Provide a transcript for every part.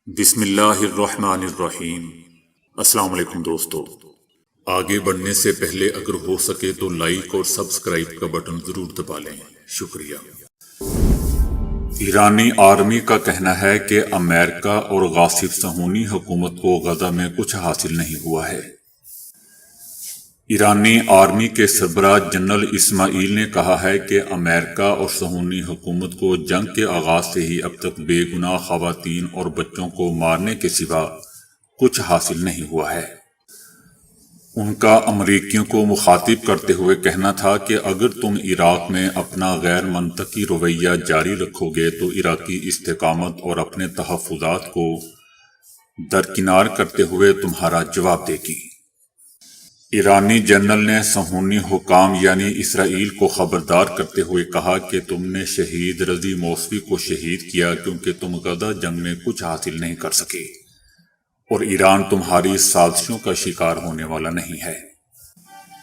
بسم اللہ الرحمن الرحیم۔ السلام علیکم دوستو، آگے بڑھنے سے پہلے اگر ہو سکے تو لائک اور سبسکرائب کا بٹن ضرور دبا لیں، شکریہ۔ ایرانی آرمی کا کہنا ہے کہ امریکہ اور غاصب صہیونی حکومت کو غزہ میں کچھ حاصل نہیں ہوا ہے۔ ایرانی آرمی کے سربراہ جنرل اسماعیل نے کہا ہے کہ امریکہ اور صہیونی حکومت کو جنگ کے آغاز سے ہی اب تک بے گناہ خواتین اور بچوں کو مارنے کے سوا کچھ حاصل نہیں ہوا ہے۔ ان کا امریکیوں کو مخاطب کرتے ہوئے کہنا تھا کہ اگر تم عراق میں اپنا غیر منطقی رویہ جاری رکھو گے تو عراقی استقامت اور اپنے تحفظات کو درکنار کرتے ہوئے تمہارا جواب دے گی۔ ایرانی جنرل نے صہیونی حکام یعنی اسرائیل کو خبردار کرتے ہوئے کہا کہ تم نے شہید رضی موسوی کو شہید کیا کیونکہ تم غزہ جنگ میں کچھ حاصل نہیں کر سکے، اور ایران تمہاری سازشوں کا شکار ہونے والا نہیں ہے۔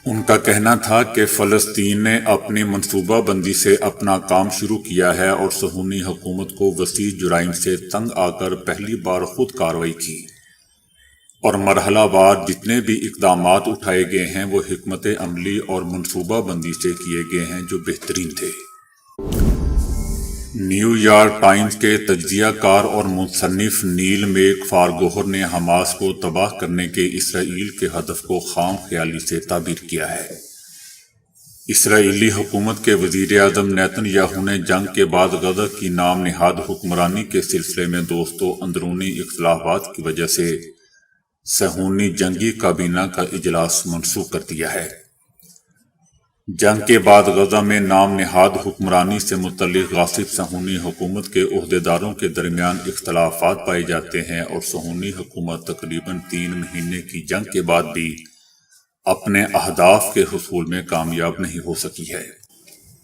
ان کا کہنا تھا کہ فلسطین نے اپنی منصوبہ بندی سے اپنا کام شروع کیا ہے اور صہیونی حکومت کو وسیع جرائم سے تنگ آ کر پہلی بار خود کارروائی کی، اور مرحلہ وار جتنے بھی اقدامات اٹھائے گئے ہیں وہ حکمت عملی اور منصوبہ بندی سے کیے گئے ہیں جو بہترین تھے۔ نیو یارک ٹائمز کے تجزیہ کار اور مصنف نیل میک فارگوہر نے حماس کو تباہ کرنے کے اسرائیل کے ہدف کو خام خیالی سے تعبیر کیا ہے۔ اسرائیلی حکومت کے وزیر اعظم نیتن یاہو نے جنگ کے بعد غزہ کی نام نہاد حکمرانی کے سلسلے میں دوستوں اندرونی اختلافات کی وجہ سے صہیونی جنگی کابینہ کا اجلاس منسوخ کر دیا ہے۔ جنگ کے بعد غزہ میں نام نہاد حکمرانی سے متعلق غاصب صہیونی حکومت کے عہدیداروں کے درمیان اختلافات پائے جاتے ہیں، اور صہیونی حکومت تقریباً 3 مہینے کی جنگ کے بعد بھی اپنے اہداف کے حصول میں کامیاب نہیں ہو سکی ہے۔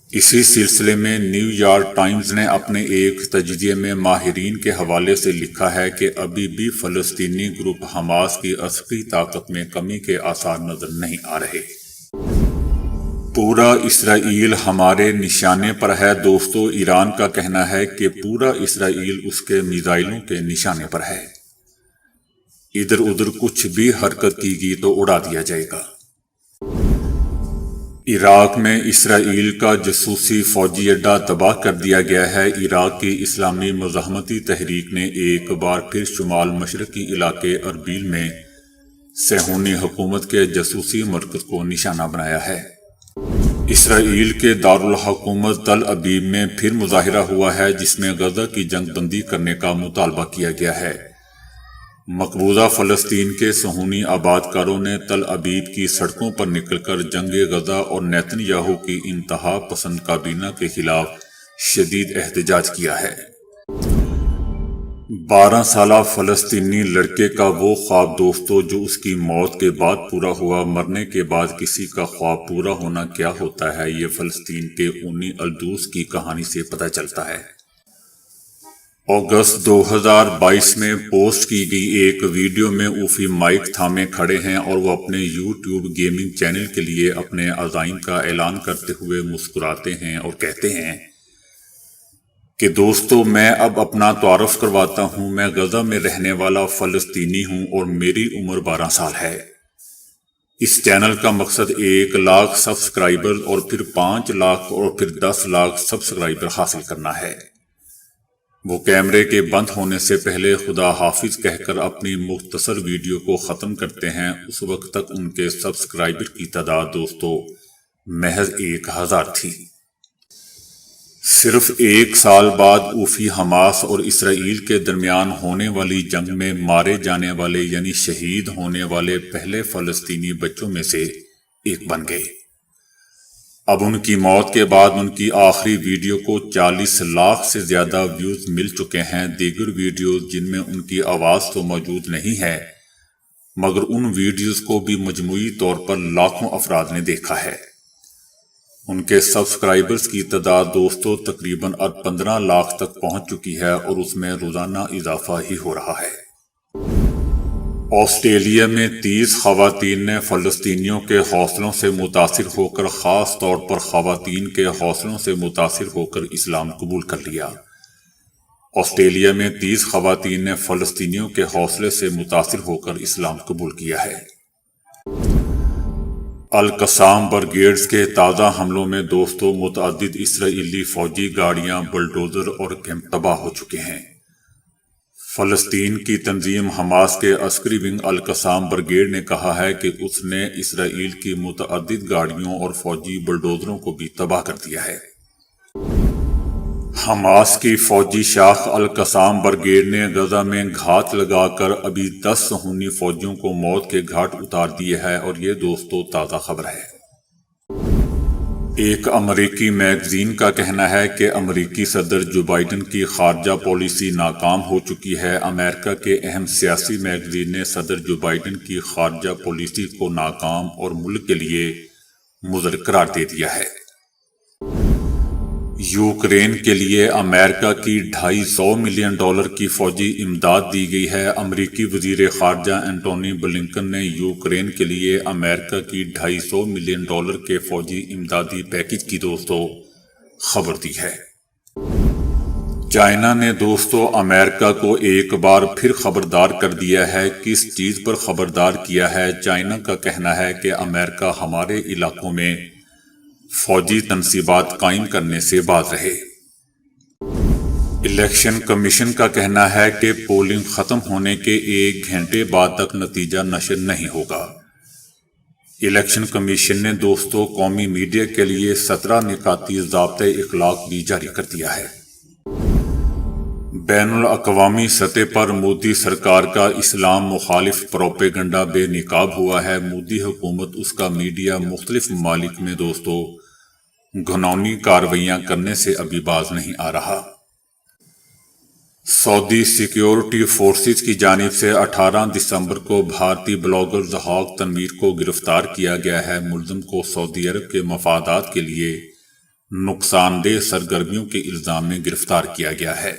اسی سلسلے میں نیو یارک ٹائمز نے اپنے ایک تجزیے میں ماہرین کے حوالے سے لکھا ہے کہ ابھی بھی فلسطینی گروپ حماس کی عسکری طاقت میں کمی کے آثار نظر نہیں آ رہے۔ پورا اسرائیل ہمارے نشانے پر ہے دوستو، ایران کا کہنا ہے کہ پورا اسرائیل اس کے میزائلوں کے نشانے پر ہے۔ ادھر ادھر کچھ بھی حرکت کی گئی تو اڑا دیا جائے گا۔ عراق میں اسرائیل کا جاسوسی فوجی اڈہ تباہ کر دیا گیا ہے۔ عراق کی اسلامی مزاحمتی تحریک نے ایک بار پھر شمال مشرقی علاقے اربیل میں صہیونی حکومت کے جاسوسی مرکز کو نشانہ بنایا ہے۔ اسرائیل کے دارالحکومت تل ابیب میں پھر مظاہرہ ہوا ہے جس میں غزہ کی جنگ بندی کرنے کا مطالبہ کیا گیا ہے۔ مقبوضہ فلسطین کے صہیونی آباد کاروں نے تل ابیب کی سڑکوں پر نکل کر جنگ غزہ اور نیتن یاہو کی انتہا پسند کابینہ کے خلاف شدید احتجاج کیا ہے۔ 12 سالہ فلسطینی لڑکے کا وہ خواب دوستو جو اس کی موت کے بعد پورا ہوا۔ مرنے کے بعد کسی کا خواب پورا ہونا کیا ہوتا ہے، یہ فلسطین کے اونی الدوز کی کہانی سے پتہ چلتا ہے۔ اگست 2022 میں پوسٹ کی گئی ایک ویڈیو میں اوفی مائک تھامے کھڑے ہیں اور وہ اپنے یوٹیوب گیمنگ چینل کے لیے اپنے عزائم کا اعلان کرتے ہوئے مسکراتے ہیں اور کہتے ہیں کہ دوستو میں اب اپنا تعارف کرواتا ہوں، میں غزہ میں رہنے والا فلسطینی ہوں اور میری عمر 12 سال ہے۔ اس چینل کا مقصد 1 لاکھ سبسکرائبر اور پھر 5 لاکھ اور پھر 10 لاکھ سبسکرائبر حاصل کرنا ہے۔ وہ کیمرے کے بند ہونے سے پہلے خدا حافظ کہہ کر اپنی مختصر ویڈیو کو ختم کرتے ہیں۔ اس وقت تک ان کے سبسکرائبر کی تعداد دوستو محض 1000 تھی۔ صرف 1 سال بعد اوفی حماس اور اسرائیل کے درمیان ہونے والی جنگ میں مارے جانے والے یعنی شہید ہونے والے پہلے فلسطینی بچوں میں سے ایک بن گئے۔ اب ان کی موت کے بعد ان کی آخری ویڈیو کو 40 لاکھ سے زیادہ ویوز مل چکے ہیں۔ دیگر ویڈیوز جن میں ان کی آواز تو موجود نہیں ہے مگر ان ویڈیوز کو بھی مجموعی طور پر لاکھوں افراد نے دیکھا ہے۔ ان کے سبسکرائبرز کی تعداد دوستو تقریباً 15 لاکھ تک پہنچ چکی ہے اور اس میں روزانہ اضافہ ہی ہو رہا ہے۔ آسٹریلیا میں 30 خواتین نے فلسطینیوں کے حوصلوں سے متاثر ہو کر، خاص طور پر خواتین کے حوصلوں سے متاثر ہو کر اسلام قبول کر لیا۔ آسٹریلیا میں 30 خواتین نے فلسطینیوں کے حوصلے سے متاثر ہو کر اسلام قبول کیا ہے۔ القصام بریگیڈز کے تازہ حملوں میں متعدد اسرائیلی فوجی گاڑیاں، بلڈوزر اور کیمپ تباہ ہو چکے ہیں۔ فلسطین کی تنظیم حماس کے عسکری ونگ القصام بریگیڈ نے کہا ہے کہ اس نے اسرائیل کی متعدد گاڑیوں اور فوجی بلڈوزروں کو بھی تباہ کر دیا ہے۔ حماس کی فوجی شاخ القصام بریگیڈ نے غزہ میں گھات لگا کر ابھی 10 صہیونی فوجیوں کو موت کے گھاٹ اتار دیے ہے، اور یہ تازہ خبر ہے۔ ایک امریکی میگزین کا کہنا ہے کہ امریکی صدر جو بائیڈن کی خارجہ پالیسی ناکام ہو چکی ہے۔ امریکہ کے اہم سیاسی میگزین نے صدر جو بائیڈن کی خارجہ پالیسی کو ناکام اور ملک کے لیے مضر قرار دے دیا ہے۔ یوکرین کے لیے امریکہ کی $250 ملین کی فوجی امداد دی گئی ہے۔ امریکی وزیر خارجہ اینٹونی بلنکن نے یوکرین کے لیے امریکہ کی $250 ملین کے فوجی امدادی پیکج کی خبر دی ہے۔ چائنا نے امریکہ کو ایک بار پھر خبردار کر دیا ہے۔ کس چیز پر خبردار کیا ہے؟ چائنا کا کہنا ہے کہ امریکہ ہمارے علاقوں میں فوجی تنصیبات قائم کرنے سے باز رہے۔ الیکشن کمیشن کا کہنا ہے کہ پولنگ ختم ہونے کے 1 گھنٹے بعد تک نتیجہ نشر نہیں ہوگا۔ الیکشن کمیشن نے قومی میڈیا کے لیے 17 نکاتی ضابطۂ اخلاق بھی جاری کر دیا ہے۔ بین الاقوامی سطح پر مودی سرکار کا اسلام مخالف پروپیگنڈا بے نقاب ہوا ہے۔ مودی حکومت، اس کا میڈیا مختلف ممالک میں گھناؤنی کارروائیاں کرنے سے ابھی باز نہیں آ رہا۔ سعودی سیکیورٹی فورسز کی جانب سے 18 دسمبر کو بھارتی بلاگر ضحاک تنویر کو گرفتار کیا گیا ہے۔ ملزم کو سعودی عرب کے مفادات کے لیے نقصان دہ سرگرمیوں کے الزام میں گرفتار کیا گیا ہے۔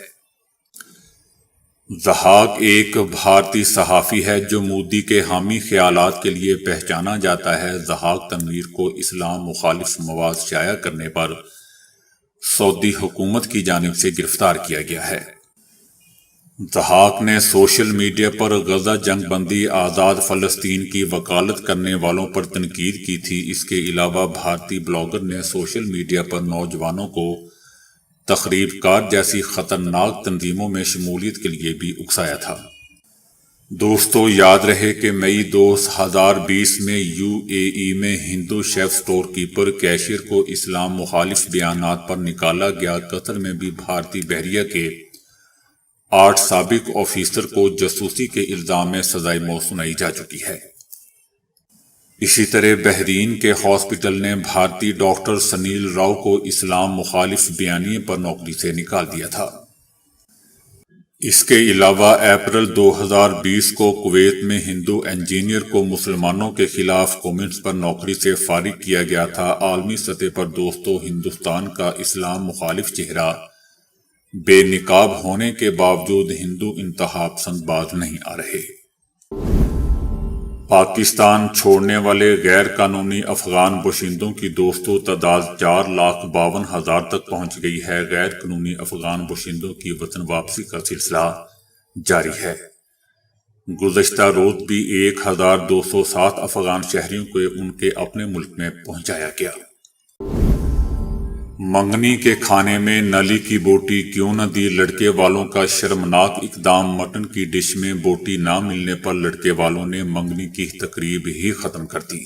ضحاک ایک بھارتی صحافی ہے جو مودی کے حامی خیالات کے لیے پہچانا جاتا ہے۔ ضحاک تنویر کو اسلام مخالف مواد شائع کرنے پر سعودی حکومت کی جانب سے گرفتار کیا گیا ہے۔ ضحاک نے سوشل میڈیا پر غزہ جنگ بندی آزاد فلسطین کی وکالت کرنے والوں پر تنقید کی تھی۔ اس کے علاوہ بھارتی بلاگر نے سوشل میڈیا پر نوجوانوں کو تخریب کار جیسی خطرناک تنظیموں میں شمولیت کے لیے بھی اکسایا تھا۔ یاد رہے کہ مئی 2020 میں UAE میں ہندو شیف سٹور کیپر کیشیئر کو اسلام مخالف بیانات پر نکالا گیا۔ قطر میں بھی بھارتی بحریہ کے 8 سابق آفیسر کو جاسوسی کے الزام میں سزائے موت سنائی جا چکی ہے۔ اسی طرح بحرین کے ہاسپٹل نے بھارتی ڈاکٹر سنیل راؤ کو اسلام مخالف بیانیے پر نوکری سے نکال دیا تھا۔ اس کے علاوہ اپریل 2020 کو کویت میں ہندو انجینئر کو مسلمانوں کے خلاف کومنٹس پر نوکری سے فارغ کیا گیا تھا۔ عالمی سطح پر ہندوستان کا اسلام مخالف چہرہ بے نقاب ہونے کے باوجود ہندو انتہا پسند باز نہیں آ رہے۔ پاکستان چھوڑنے والے غیر قانونی افغان باشندوں کی تعداد 4,52,000 تک پہنچ گئی ہے۔ غیر قانونی افغان باشندوں کی وطن واپسی کا سلسلہ جاری ہے۔ گزشتہ روز بھی 1,207 افغان شہریوں کو ان کے اپنے ملک میں پہنچایا گیا۔ منگنی کے کھانے میں نلی کی بوٹی کیوں نہ دی؟ لڑکے والوں کا شرمناک اقدام۔ مٹن کی ڈش میں بوٹی نہ ملنے پر لڑکے والوں نے منگنی کی تقریب ہی ختم کر دی۔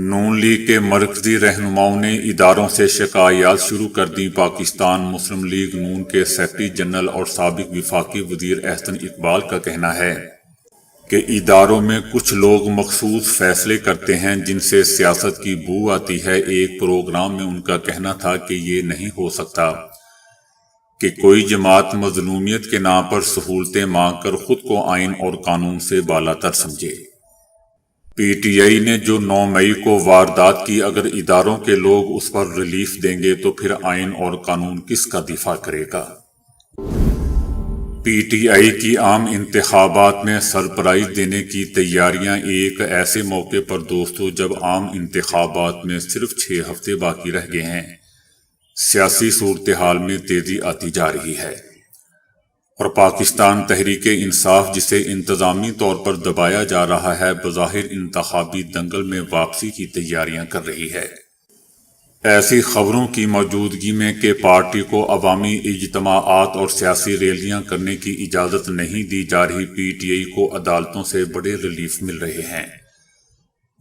نون لیگ کے مرکزی رہنماؤں نے اداروں سے شکایات شروع کر دی۔ پاکستان مسلم لیگ نون کے سیکرٹری جنرل اور سابق وفاقی وزیر احسن اقبال کا کہنا ہے کہ اداروں میں کچھ لوگ مخصوص فیصلے کرتے ہیں جن سے سیاست کی بو آتی ہے۔ ایک پروگرام میں ان کا کہنا تھا کہ یہ نہیں ہو سکتا کہ کوئی جماعت مظلومیت کے نام پر سہولتیں مانگ کر خود کو آئین اور قانون سے بالا تر سمجھے۔ پی ٹی آئی نے جو 9 مئی کو واردات کی، اگر اداروں کے لوگ اس پر ریلیف دیں گے تو پھر آئین اور قانون کس کا دفاع کرے گا؟ پی ٹی آئی کی عام انتخابات میں سرپرائز دینے کی تیاریاں ایک ایسے موقع پر دوستو جب عام انتخابات میں صرف 6 ہفتے باقی رہ گئے ہیں، سیاسی صورتحال میں تیزی آتی جا رہی ہے اور پاکستان تحریک انصاف جسے انتظامی طور پر دبایا جا رہا ہے بظاہر انتخابی دنگل میں واپسی کی تیاریاں کر رہی ہے۔ ایسی خبروں کی موجودگی میں کہ پارٹی کو عوامی اجتماعات اور سیاسی ریلیاں کرنے کی اجازت نہیں دی جا رہی، پی ٹی آئی کو عدالتوں سے بڑے ریلیف مل رہے ہیں،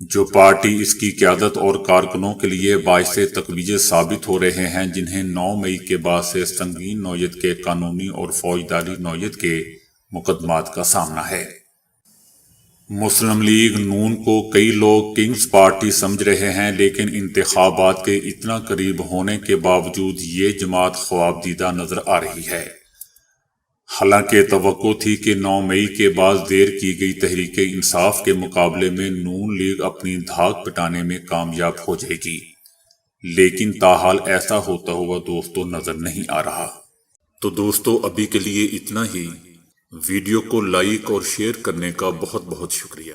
جو پارٹی اس کی قیادت اور کارکنوں کے لیے باعث تقویت ثابت ہو رہے ہیں، جنہیں 9 مئی کے بعد سے سنگین نوعیت کے قانونی اور فوجداری نوعیت کے مقدمات کا سامنا ہے۔ مسلم لیگ نون کو کئی لوگ کنگز پارٹی سمجھ رہے ہیں، لیکن انتخابات کے اتنا قریب ہونے کے باوجود یہ جماعت خواب دیدہ نظر آ رہی ہے۔ حالانکہ توقع تھی کہ 9 مئی کے بعد دیر کی گئی تحریک انصاف کے مقابلے میں نون لیگ اپنی دھاک پٹانے میں کامیاب ہو جائے گی، لیکن تاحال ایسا ہوتا ہوا دوستو نظر نہیں آ رہا۔ تو دوستو ابھی کے لیے اتنا ہی۔ ویڈیو کو لائک اور شیئر کرنے کا بہت بہت شکریہ۔